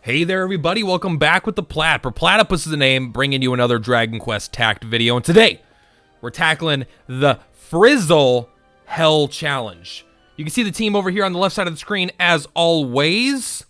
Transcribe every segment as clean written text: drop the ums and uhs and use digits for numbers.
Hey there everybody, welcome back with the Plat. Purplatypus is the name, bringing you another Dragon Quest Tact video, and today we're tackling the FRIZZ Hell Challenge. You can see the team over here on the left side of the screen as always,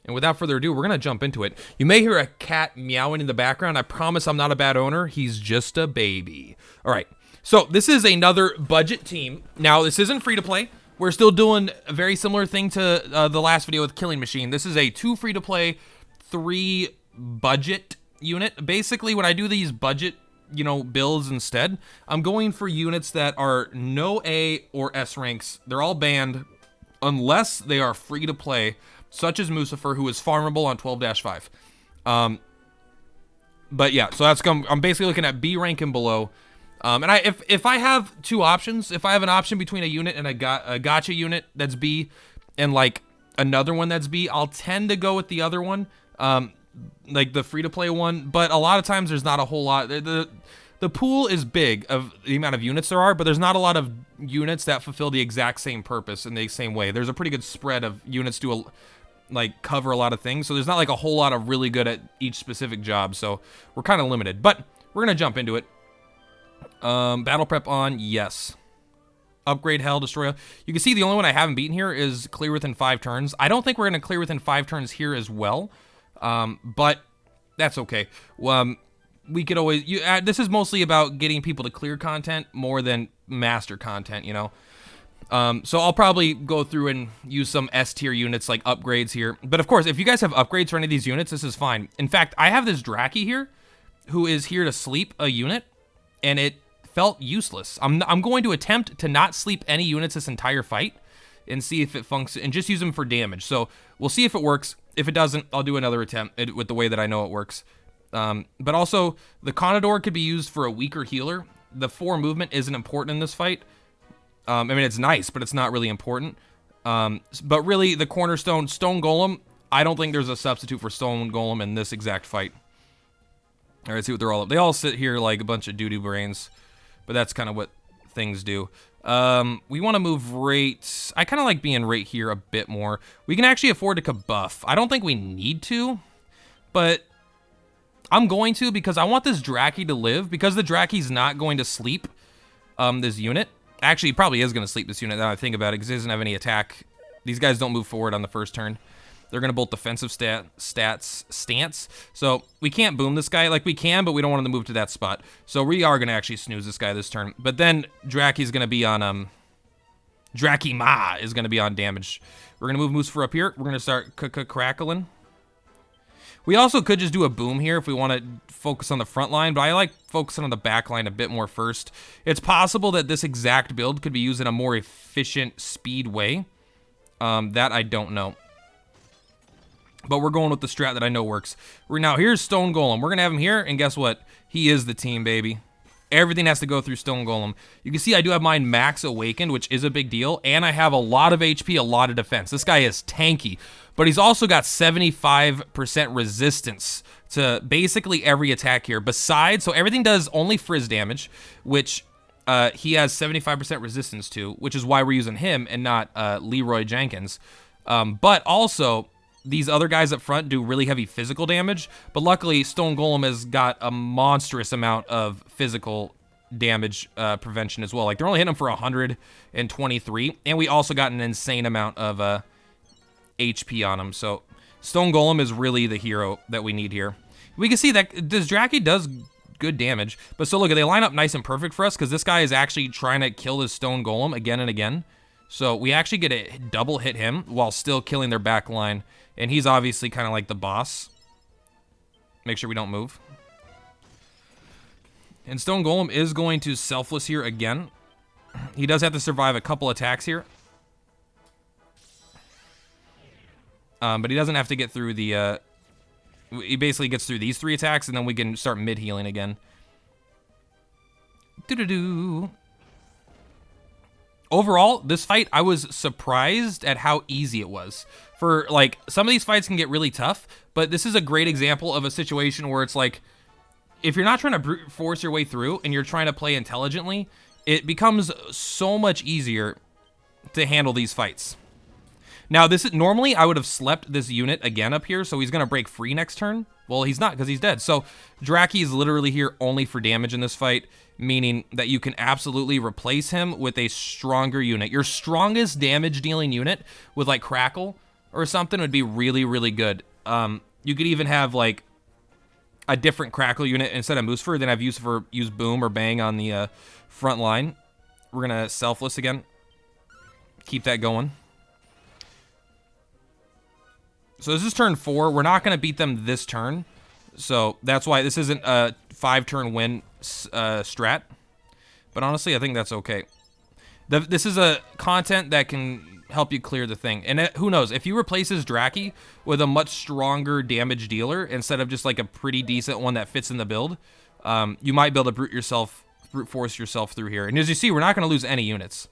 and without further ado, we're gonna jump into it. You may hear a cat meowing in the background. I promise I'm not a bad owner, he's just a baby. Alright, so this is another budget team. Now this isn't free to play. We're still doing a very similar thing to the last video with Killing Machine. This is a 2 free-to-play, 3 budget unit. Basically, when I do these budget, builds instead, I'm going for units that are no A or S ranks. They're all banned unless they are free-to-play, such as Mucifer, who is farmable on 12-5. But yeah, so I'm basically looking at B rank and below. And if I have two options, if I have an option between a unit and a gacha unit that's B and like another one that's B, I'll tend to go with the other one, like the free-to-play one. But a lot of times there's not a whole lot. The pool is big of the amount of units there are, but there's not a lot of units that fulfill the exact same purpose in the same way. There's a pretty good spread of units cover a lot of things, so there's not like a whole lot of really good at each specific job. So we're kind of limited, but we're gonna jump into it. Battle prep on, yes. Upgrade hell, destroy. You can see the only one I haven't beaten here is clear within 5 turns. I don't think we're going to clear within 5 turns here as well, but that's okay. We could always, this is mostly about getting people to clear content more than master content, so I'll probably go through and use some S tier units like upgrades here. But of course, if you guys have upgrades for any of these units, this is fine. In fact, I have this Draki here who is here to sleep a unit, and it felt useless. I'm going to attempt to not sleep any units this entire fight and see if it functions, and just use them for damage. So we'll see if it works. If it doesn't, I'll do another attempt with the way that I know it works. But also, the Conador could be used for a weaker healer. The 4 movement isn't important in this fight. I mean, it's nice, but it's not really important. But really, the cornerstone, Stone Golem, I don't think there's a substitute for Stone Golem in this exact fight. All right, let's see what they're all up. They all sit here like a bunch of doo-doo brains. But that's kind of what things do. We want to move right. I kind of like being right here a bit more. We can actually afford to buff. I don't think we need to, but I'm going to because I want this Draki to live. Because the Draki's not going to sleep this unit. Actually, he probably is going to sleep this unit now I think about it because he doesn't have any attack. These guys don't move forward on the first turn. They're going to bolt defensive stance. So we can't boom this guy. Like we can, but we don't want him to move to that spot. So we are going to actually snooze this guy this turn. But then Draki's going to be on, Draki-Ma is going to be on damage. We're going to move Mucifer up here. We're going to start crackling. We also could just do a boom here if we want to focus on the front line, but I like focusing on the back line a bit more first. It's possible that this exact build could be used in a more efficient speed way. That I don't know. But we're going with the strat that I know works. Now, here's Stone Golem. We're going to have him here, and guess what? He is the team, baby. Everything has to go through Stone Golem. You can see I do have mine max awakened, which is a big deal, and I have a lot of HP, a lot of defense. This guy is tanky, but he's also got 75% resistance to basically every attack here. Besides, so everything does only frizz damage, which he has 75% resistance to, which is why we're using him and not Leroy Jenkins. But also, these other guys up front do really heavy physical damage, but luckily Stone Golem has got a monstrous amount of physical damage prevention as well. Like they're only hitting him for 123, and we also got an insane amount of HP on him. So Stone Golem is really the hero that we need here. We can see that this Draki does good damage, but so look, they line up nice and perfect for us because this guy is actually trying to kill his Stone Golem again and again. So we actually get to double hit him while still killing their back line. And he's obviously kind of like the boss. Make sure we don't move. And Stone Golem is going to selfless here again. He does have to survive a couple attacks here. But he doesn't have to get through the... he basically gets through these 3 attacks, and then we can start mid-healing again. Doo-doo-doo. Overall, this fight, I was surprised at how easy it was. For, like, some of these fights can get really tough, but this is a great example of a situation where it's like, if you're not trying to brute force your way through and you're trying to play intelligently, it becomes so much easier to handle these fights. Now, this is normally I would have slept this unit again up here, so he's going to break free next turn. Well, he's not because he's dead. So Draki is literally here only for damage in this fight, meaning that you can absolutely replace him with a stronger unit. Your strongest damage dealing unit with like Crackle or something would be really, really good. You could even have like a different Crackle unit instead of Moosefur, then have use Boom or Bang on the front line. We're going to Selfless again. Keep that going. So this is turn 4. We're not going to beat them this turn. So that's why this isn't a 5-turn win strat. But honestly, I think that's okay. This is a content that can help you clear the thing. And who knows, if you replace his Draki with a much stronger damage dealer instead of just like a pretty decent one that fits in the build, you might be able to brute force yourself through here. And as you see, we're not going to lose any units.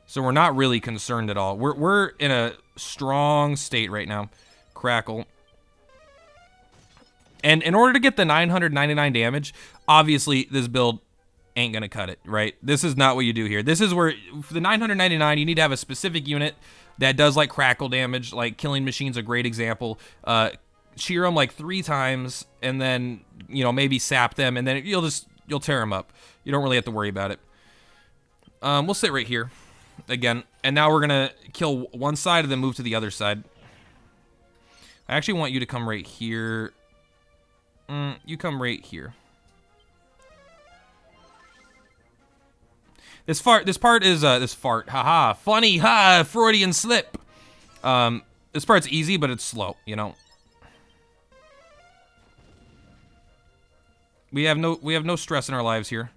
So we're not really concerned at all. We're in a strong state right now. Crackle. And in order to get the 999 damage, obviously this build ain't gonna cut it, right? This is not what you do here. This is where, for the 999, you need to have a specific unit that does like Crackle damage, like Killing Machine's a great example. Cheer them like 3 times, and then, you know, maybe sap them, and then you'll tear them up. You don't really have to worry about it. We'll sit right here again, and now we're gonna kill one side and then move to the other side. I actually want you to come right here. You come right here. This part is haha, funny, Freudian slip. This part's easy, but it's slow, you know. We have no stress in our lives here,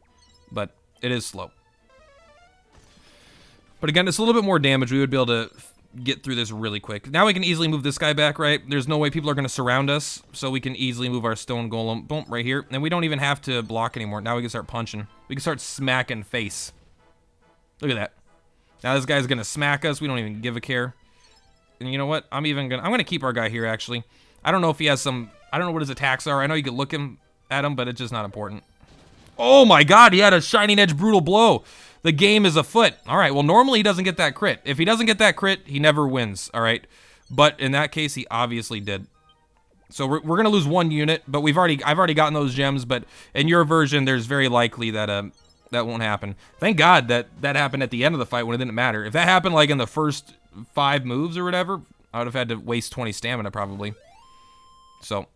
but it is slow. But again, it's a little bit more damage. We would be able to get through this really quick. Now we can easily move this guy back, right? There's no way people are going to surround us, so we can easily move our stone golem, boom, right here. And we don't even have to block anymore. Now we can start punching. We can start smacking face. Look at that. Now this guy's going to smack us. We don't even give a care. And you know what? I'm going to keep our guy here, actually. I don't know if he has some, I don't know what his attacks are. I know you could look at him, but it's just not important. Oh my god, he had a Shining Edge Brutal Blow. The game is afoot. All right, well, normally he doesn't get that crit. If he doesn't get that crit, he never wins, all right? But in that case, he obviously did. So we're going to lose 1 unit, but I've already gotten those gems, but in your version, there's very likely that that won't happen. Thank God that happened at the end of the fight when it didn't matter. If that happened like in the first 5 moves or whatever, I would have had to waste 20 stamina probably. So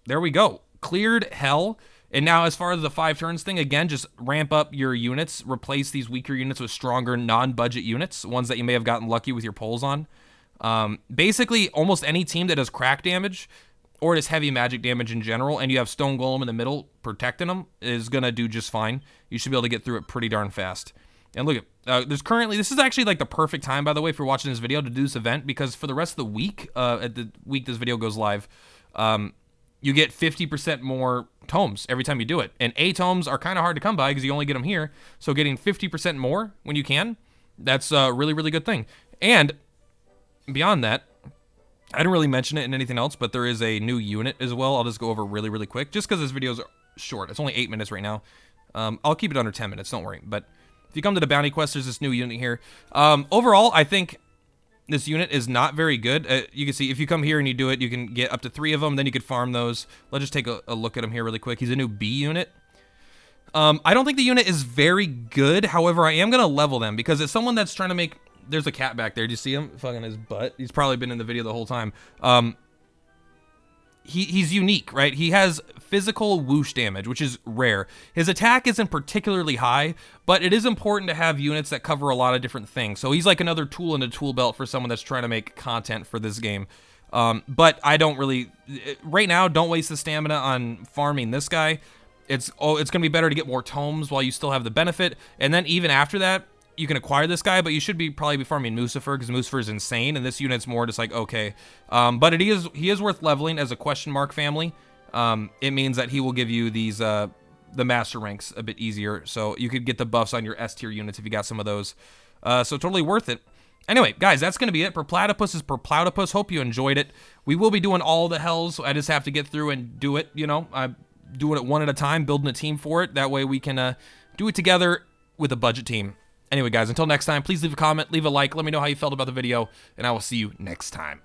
there we go. Cleared hell. And now as far as the 5 turns thing, again, just ramp up your units. Replace these weaker units with stronger non-budget units, ones that you may have gotten lucky with your pulls on. Basically, almost any team that does crack damage or does heavy magic damage in general, and you have Stone Golem in the middle protecting them, is going to do just fine. You should be able to get through it pretty darn fast. And look at, this is actually like the perfect time, by the way, if you're watching this video to do this event, because for the rest of the week, at the week this video goes live, you get 50% more tomes every time you do it. And A tomes are kind of hard to come by because you only get them here. So getting 50% more when you can, that's a really, really good thing. And beyond that, I didn't really mention it in anything else, but there is a new unit as well. I'll just go over really, really quick, just because this video is short. It's only 8 minutes right now. I'll keep it under 10 minutes, don't worry. But if you come to the bounty quest, there's this new unit here. Overall, I think this unit is not very good. You can see if you come here and you do it, you can get up to 3 of them. Then you could farm those. Let's just take a look at him here really quick. He's a new B unit. I don't think the unit is very good. However, I am going to level them because it's someone that's trying to make... There's a cat back there. Do you see him? Fucking his butt. He's probably been in the video the whole time. He's unique, right? He has physical whoosh damage, which is rare. His attack isn't particularly high, but it is important to have units that cover a lot of different things. So he's like another tool in a tool belt for someone that's trying to make content for this game. But I don't really... Right now, don't waste the stamina on farming this guy. It's going to be better to get more tomes while you still have the benefit. And then even after that, you can acquire this guy, but you should probably be farming Moosefur because Moosefur is insane, and this unit's more just like, okay. But he is worth leveling as a question mark family. It means that he will give you these the master ranks a bit easier, so you could get the buffs on your S tier units if you got some of those. So totally worth it. Anyway, guys, that's going to be it. Purplatypus is Purplatypus. Hope you enjoyed it. We will be doing all the hells, so I just have to get through and do it, you know. I'm doing it one at a time, building a team for it. That way we can do it together with a budget team. Anyway, guys, until next time, please leave a comment, leave a like, let me know how you felt about the video, and I will see you next time.